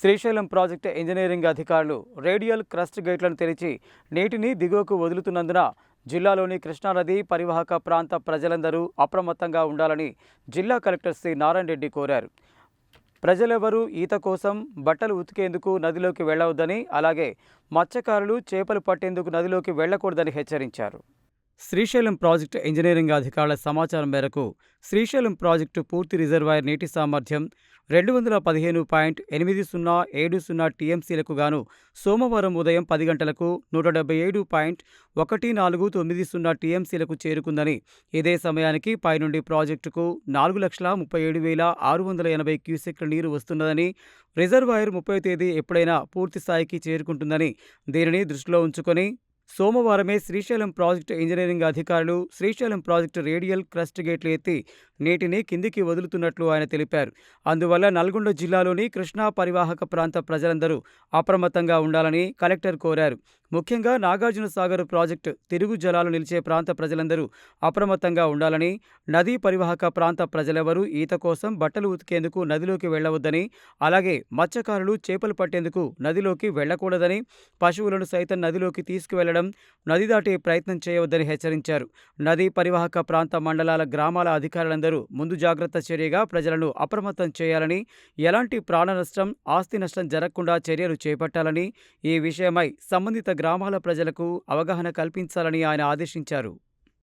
Srisailam project engineering అధికారులు radial crust గేట్లను తెరిచి నీటిని దిగువకు వదులుతున్నందున జిల్లాలోని కృష్ణానది పరివాహక ప్రాంత ప్రజలందరూ అప్రమత్తంగా ఉండాలని జిల్లా కలెక్టర్ సి నారాయణ రెడ్డి కోరారు. ప్రజలెవరూ ఈత కోసం, బట్టలు ఉతికేందుకు నదిలోకి వెళ్లవద్దని, అలాగే మత్స్యకారులు చేపలు పట్టేందుకు నదిలోకి వెళ్లకూడదని హెచ్చరించారు. శ్రీశైలం ప్రాజెక్టు ఇంజనీరింగ్ అధికారుల సమాచారం మేరకు శ్రీశైలం ప్రాజెక్టు పూర్తి రిజర్వాయర్ నీటి సామర్థ్యం 215.8070 టీఎంసీలకు గాను సోమవారం ఉదయం 10 గంటలకు 177.1490 టీఎంసీలకు చేరుకుందని, ఇదే సమయానికి పైనుండి ప్రాజెక్టుకు 4,37,680 క్యూసెక్ల నీరు వస్తున్నదని, రిజర్వాయర్ 30వ తేదీ ఎప్పుడైనా పూర్తి స్థాయికి చేరుకుంటుందని, దీనిని దృష్టిలో ఉంచుకొని సోమవారమే శ్రీశైలం ప్రాజెక్టు ఇంజనీరింగ్ అధికారులు శ్రీశైలం ప్రాజెక్టు రేడియల్ క్రస్ట్ గేట్లు ఎత్తి నీటిని కిందికి వదులుతున్నట్లు ఆయన తెలిపారు. అందువల్ల నల్గొండ జిల్లాలోని కృష్ణా పరివాహక ప్రాంత ప్రజలందరూ అప్రమత్తంగా ఉండాలని కలెక్టర్ కోరారు. ముఖ్యంగా నాగార్జున సాగర్ ప్రాజెక్టు తిరుగు జలాలు నిలిచే ప్రాంత ప్రజలందరూ అప్రమత్తంగా ఉండాలని, నదీ పరివాహక ప్రాంత ప్రజలెవరూ ఈత కోసం, బట్టలు ఉతికేందుకు నదిలోకి వెళ్లవద్దని, అలాగే మత్స్యకారులు చేపలు పట్టేందుకు నదిలోకి వెళ్లకూడదని, పశువులను సైతం నదిలోకి తీసుకువెళ్లడం, నది దాటే ప్రయత్నం చేయవద్దని హెచ్చరించారు. నదీ పరివాహక ప్రాంత మండలాల గ్రామాల అధికారులందరూ ముందు జాగ్రత్త చర్యగా ప్రజలను అప్రమత్తం చేయాలని, ఎలాంటి ప్రాణ నష్టం, ఆస్తి నష్టం జరగకుండా చర్యలు చేపట్టాలని, ఈ విషయమై సంబంధిత గ్రామాల ప్రజలకు అవగాహన కల్పించాలని ఆయన ఆదేశించారు.